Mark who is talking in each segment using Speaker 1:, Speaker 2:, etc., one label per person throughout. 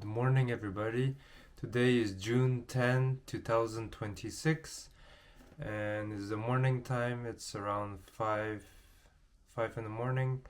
Speaker 1: morning, everybody. Today is June 10, 2026, and it's the morning time. It's around 5 in the morning,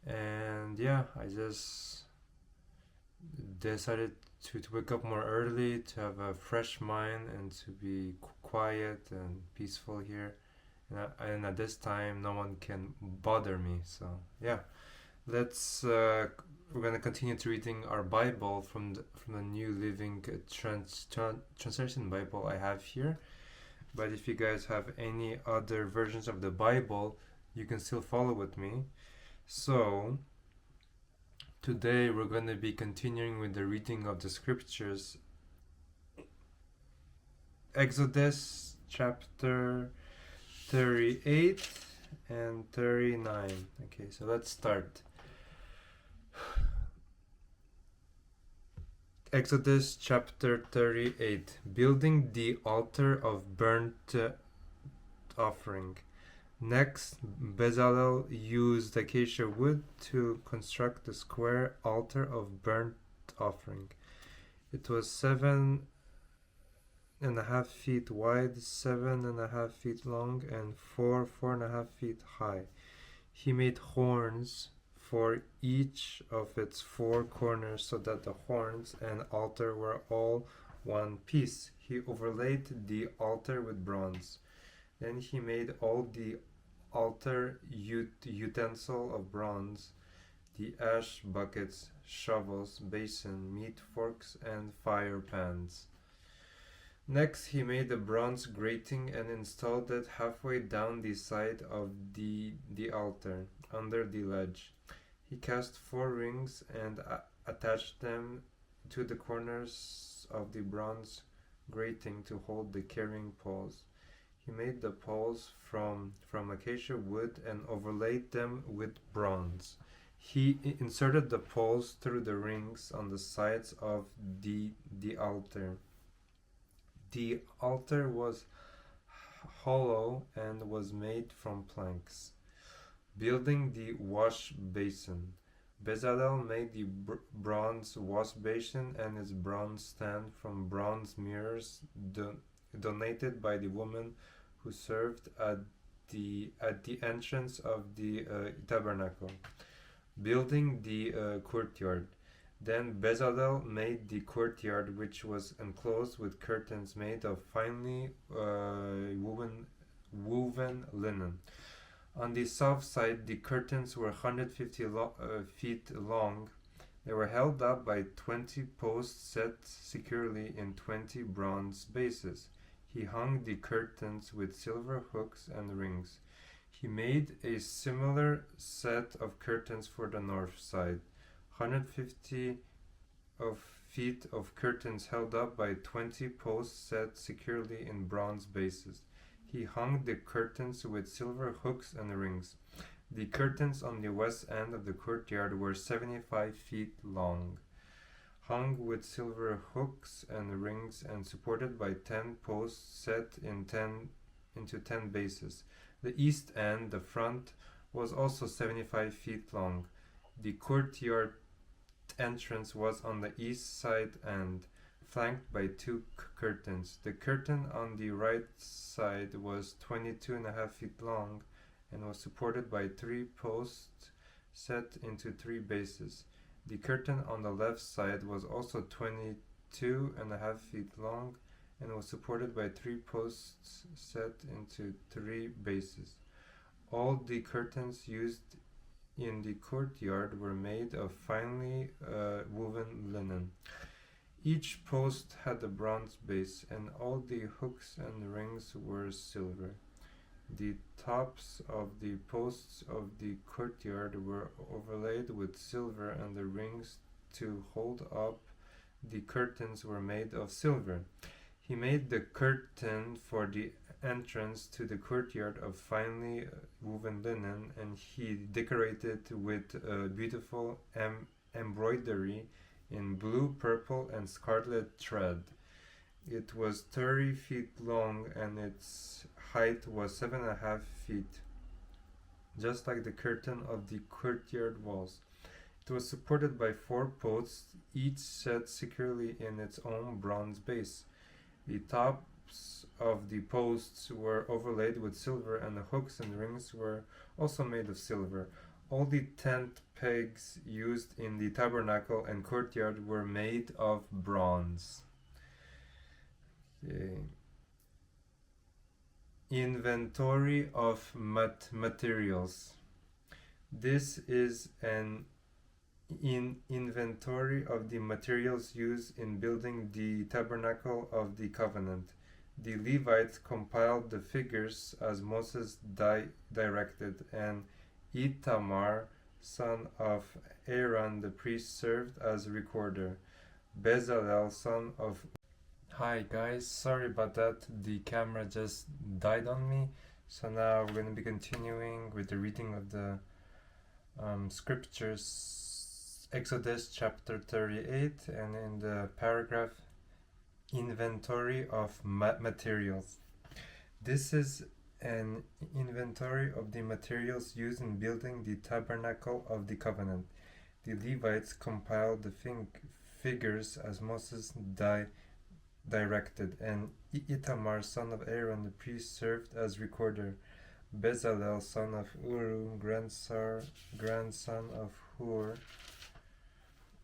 Speaker 1: and yeah, I just decided to wake up more early, to have a fresh mind, and to be quiet and peaceful here. And at this time, no one can bother me. So yeah, let's we're going to continue to reading our Bible from the New Living Translation Bible I have here. But if you guys have any other versions of the Bible, you can still follow with me. So today we're going to be continuing with the reading of the scriptures. Exodus chapter 38 and 39. Okay, so let's start. Exodus chapter 38. Building the altar of burnt offering. Next, Bezalel used acacia wood to construct the square altar of burnt offering. It was 7.5 feet wide, 7.5 feet long, and 4.5 feet high. He made horns for each of its four corners so that the horns and altar were all one piece. He overlaid the altar with bronze. Then he made all the altar utensil of bronze, the ash buckets, shovels, basin, meat forks, and fire pans. Next, he made a bronze grating and installed it halfway down the side of the altar, under the ledge. He cast 4 rings and attached them to the corners of the bronze grating to hold the carrying poles. He made the poles from acacia wood and overlaid them with bronze. He inserted the poles through the rings on the sides of the altar. The altar was hollow and was made from planks. Building the wash basin. Bezalel made the bronze wash basin and its bronze stand from bronze mirrors donated by the woman who served at the entrance of the tabernacle. Building the courtyard. Then Bezalel made the courtyard, which was enclosed with curtains made of finely woven linen. On the south side, the curtains were 150 feet long. They were held up by 20 posts set securely in 20 bronze bases. He hung the curtains with silver hooks and rings. He made a similar set of curtains for the north side. 150 feet of curtains held up by 20 posts set securely in bronze bases. He hung the curtains with silver hooks and rings. The curtains on the west end of the courtyard were 75 feet long, hung with silver hooks and rings and supported by 10 posts set into 10 bases. The east end, the front, was also 75 feet long. The courtyard entrance was on the east side and flanked by 2 curtains. The curtain on the right side was 22.5 feet long and was supported by 3 posts set into 3 bases. The curtain on the left side was also 22.5 feet long and was supported by 3 posts set into 3 bases. All the curtains used in the courtyard were made of finely woven linen. Each post had a bronze base, and all the hooks and rings were silver. The tops of the posts of the courtyard were overlaid with silver, and the rings to hold up the curtains were made of silver. He made the curtain for the entrance to the courtyard of finely woven linen, and he decorated with beautiful embroidery in blue, purple, and scarlet thread. It was 30 feet long and its height was 7.5 feet, just like the curtain of the courtyard walls. It was supported by 4 posts, each set securely in its own bronze base. The tops of the posts were overlaid with silver, and the hooks and rings were also made of silver. All the tent pegs used in the tabernacle and courtyard were made of bronze. Okay. Inventory of materials. This is an inventory of the materials used in building the tabernacle of the covenant. The Levites compiled the figures as Moses directed, and Itamar, son of Aaron the priest, served as recorder. Bezalel, son of... Hi guys, sorry about that, the camera just died on me. So now we're going to be continuing with the reading of the scriptures. Exodus chapter 38, and in the paragraph inventory of materials. This is an inventory of the materials used in building the tabernacle of the covenant. The Levites compiled the figures as Moses directed, and Itamar, son of Aaron the priest, served as recorder. Bezalel, son of Uru, grandson of Hur,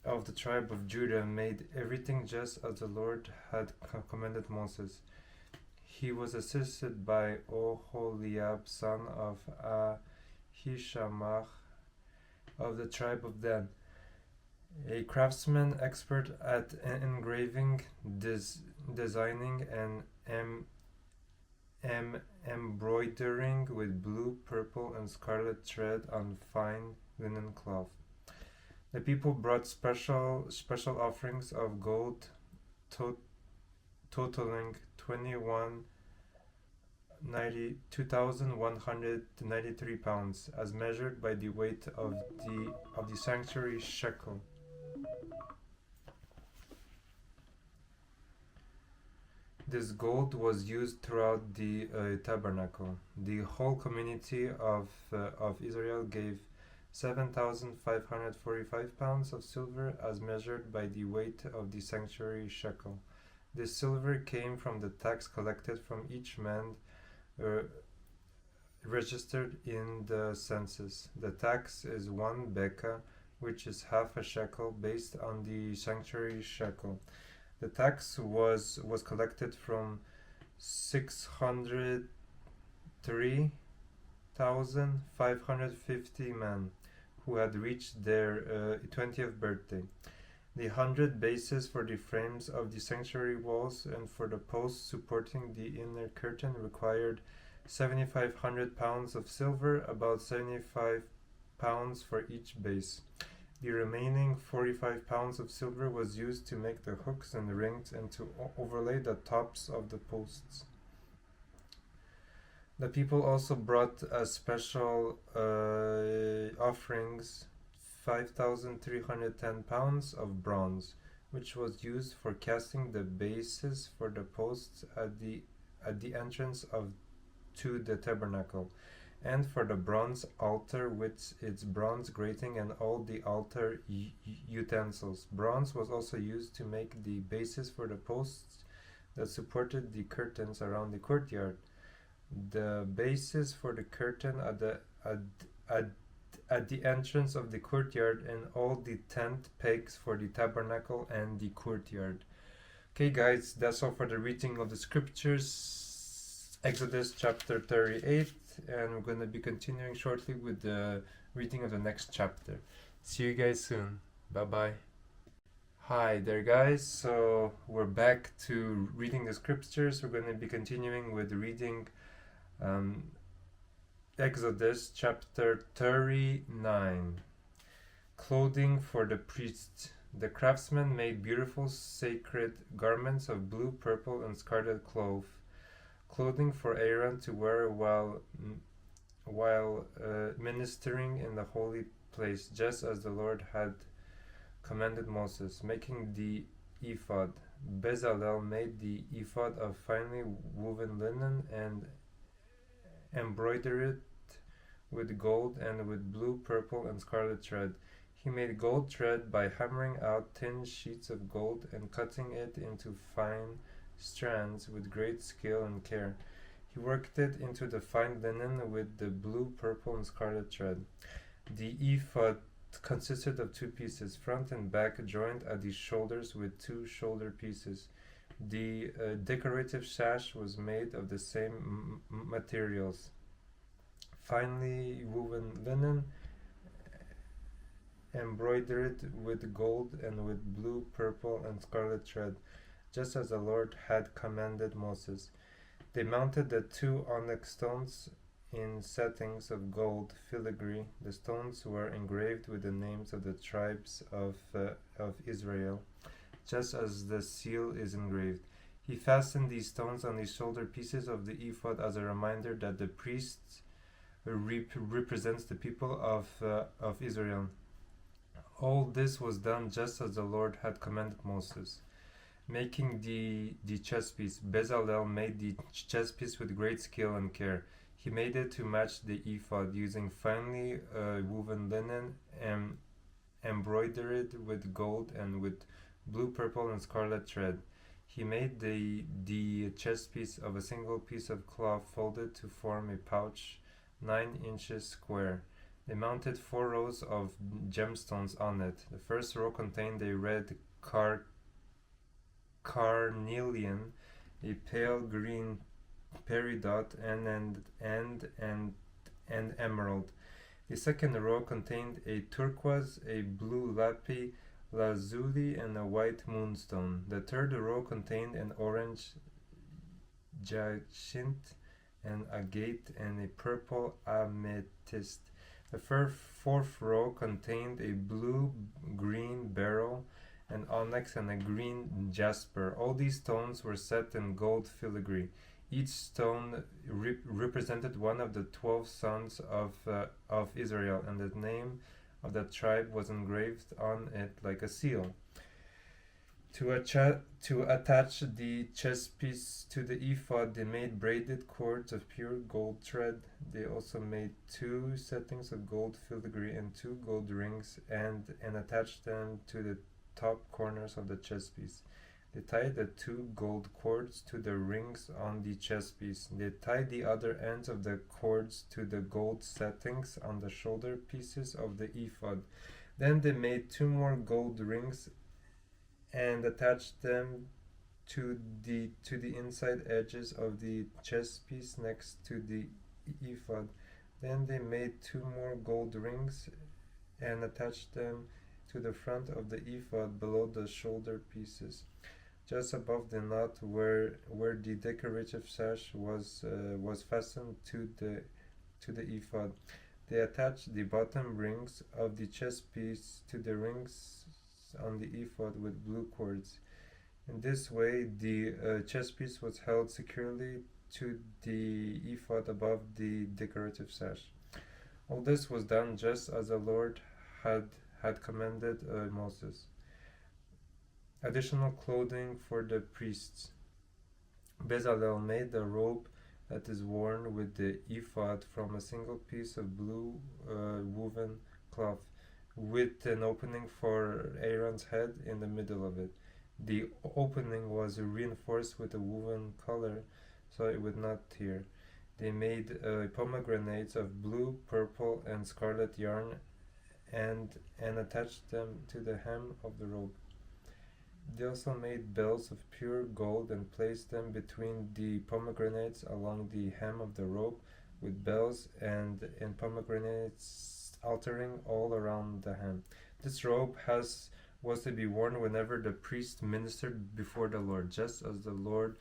Speaker 1: of the tribe of Judah, made everything just as the Lord had commanded Moses. He was assisted by Oholiab, son of Ahishamach, of the tribe of Dan, a craftsman expert at engraving, designing, and embroidering with blue, purple, and scarlet thread on fine linen cloth. The people brought special offerings of gold, totaling 2,193 pounds, as measured by the weight of the sanctuary shekel. This gold was used throughout the tabernacle. The whole community of Israel gave 7,545 pounds of silver, as measured by the weight of the sanctuary shekel. This silver came from the tax collected from each man registered in the census. The tax is 1 beka, which is half a shekel, based on the sanctuary shekel. The tax was collected from 603,550 men who had reached their 20th birthday. The 100 bases for the frames of the sanctuary walls and for the posts supporting the inner curtain required 7,500 pounds of silver, about 75 pounds for each base. The remaining 45 pounds of silver was used to make the hooks and rings and to overlay the tops of the posts. The people also brought as special offerings 5,310 pounds of bronze, which was used for casting the bases for the posts at the entrance to the tabernacle, and for the bronze altar with its bronze grating and all the altar utensils. Bronze was also used to make the bases for the posts that supported the curtains around the courtyard. The bases for the curtain at the entrance of the courtyard, and all the tent pegs for the tabernacle and the courtyard. Okay guys, that's all for the reading of the scriptures, Exodus chapter 38, and we're going to be continuing shortly with the reading of the next chapter. See you guys soon. Bye bye. Hi there guys, so we're back to reading the scriptures. We're going to be continuing with reading Exodus chapter 39. Clothing for the priests. The craftsmen made beautiful sacred garments of blue, purple, and scarlet clothing for Aaron to wear while ministering in the holy place, just as the Lord had commanded Moses. Making the ephod. Bezalel made the ephod of finely woven linen and embroidered it with gold and with blue, purple, and scarlet thread. He made gold thread by hammering out thin sheets of gold and cutting it into fine strands with great skill and care. He worked it into the fine linen with the blue, purple, and scarlet thread. The ephod consisted of two pieces, front and back, joined at the shoulders with two shoulder pieces. The decorative sash was made of the same materials, finely woven linen, embroidered with gold and with blue, purple, and scarlet thread, just as the Lord had commanded Moses. They mounted the two onyx stones in settings of gold filigree. The stones were engraved with the names of the tribes of Israel, just as the seal is engraved. He fastened these stones on the shoulder pieces of the ephod as a reminder that the priest represents the people of Israel. All this was done just as the Lord had commanded Moses. Making the chest piece, Bezalel made the chest piece with great skill and care. He made it to match the ephod using finely woven linen and embroidered with gold and with blue, purple, and scarlet thread. He made the chest piece of a single piece of cloth folded to form a pouch 9 inches square. They mounted 4 rows of gemstones on it. The first row contained a red carnelian, a pale green peridot, and emerald. The second row contained a turquoise, a blue lapis lazuli, and a white moonstone. The third row contained an orange jacinth, an agate, and a purple amethyst. The fourth row contained a blue-green beryl, an onyx, and a green jasper. All these stones were set in gold filigree. Each stone represented one of the 12 sons of Israel, and the name of the tribe was engraved on it like a seal. To attach the chest piece to the ephod, they made braided cords of pure gold thread. They also made 2 settings of gold filigree and 2 gold rings, and attached them to the top corners of the chest piece. They tied the 2 gold cords to the rings on the chest piece. They tied the other ends of the cords to the gold settings on the shoulder pieces of the ephod. Then they made 2 more gold rings and attached them to the inside edges of the chest piece next to the ephod. Then they made 2 more gold rings and attached them to the front of the ephod below the shoulder pieces, just above the knot where the decorative sash was fastened to the ephod. They attached the bottom rings of the chest piece to the rings on the ephod with blue cords. In this way, the chest piece was held securely to the ephod above the decorative sash. All this was done just as the Lord had commanded Moses. Additional clothing for the priests. Bezalel made the robe that is worn with the ephod from a single piece of blue woven cloth, with an opening for Aaron's head in the middle of it. The opening was reinforced with a woven collar so it would not tear. They made pomegranates of blue, purple, and scarlet yarn and attached them to the hem of the robe. They also made bells of pure gold and placed them between the pomegranates along the hem of the robe, with bells and pomegranates altering all around the hem. This robe was to be worn whenever the priest ministered before the Lord, just as the Lord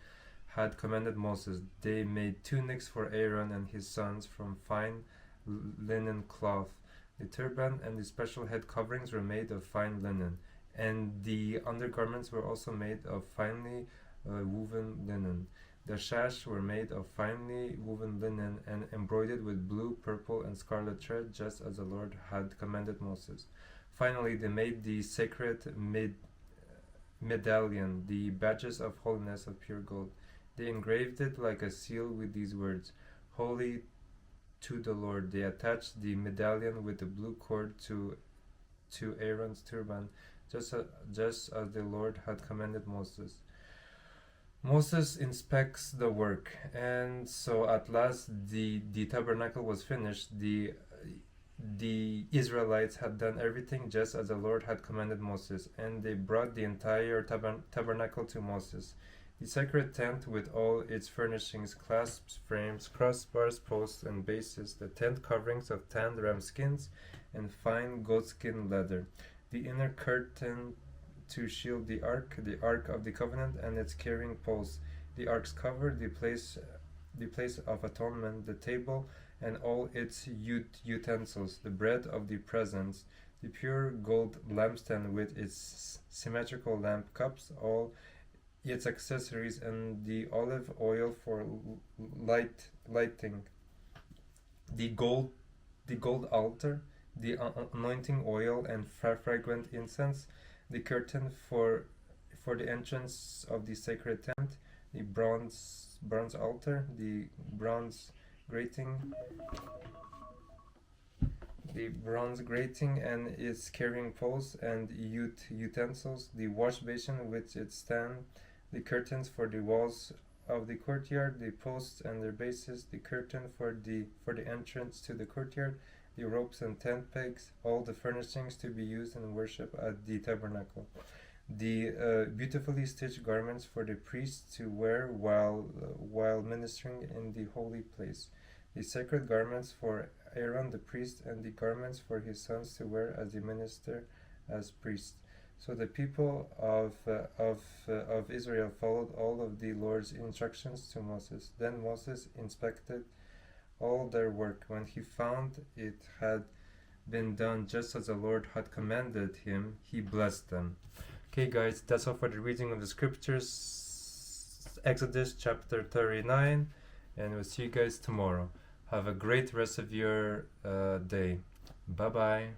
Speaker 1: had commanded Moses. They made tunics for Aaron and his sons from fine linen cloth. The turban and the special head coverings were made of fine linen, and the undergarments were also made of finely woven linen. The sash were made of finely woven linen and embroidered with blue, purple, and scarlet thread, just as the Lord had commanded Moses. Finally, they made the sacred medallion, the badges of holiness of pure gold. They engraved it like a seal with these words, "Holy to the Lord." They attached the medallion with the blue cord to to Aaron's turban, just as the Lord had commanded Moses. Moses inspects the work, and so at last the tabernacle was finished. The Israelites had done everything just as the Lord had commanded Moses, and they brought the entire tabernacle to Moses. The sacred tent with all its furnishings, clasps, frames, crossbars, posts, and bases, the tent coverings of tanned ram skins and fine goatskin leather, the inner curtain to shield the ark of the covenant and its carrying poles, the ark's cover, the place of atonement, the table and all its utensils, the bread of the presence, the pure gold lampstand with its symmetrical lamp cups, all its accessories, and the olive oil for lighting, the gold altar, the anointing oil and fragrant incense, the curtain for the entrance of the sacred tent, the bronze altar, the bronze grating, and its carrying poles and utensils, the wash basin with its stand, the curtains for the walls of the courtyard, the posts and their bases, the curtain for the entrance to the courtyard, the ropes and tent pegs, all the furnishings to be used in worship at the tabernacle, the beautifully stitched garments for the priests to wear while ministering in the holy place, the sacred garments for Aaron the priest, and the garments for his sons to wear as they minister as priests. So the people of Israel followed all of the Lord's instructions to Moses. Then Moses inspected all their work. When he found it had been done just as the Lord had commanded him, he blessed them. Okay, guys, that's all for the reading of the scriptures. Exodus chapter 39, and we'll see you guys tomorrow. Have a great rest of your day. Bye bye.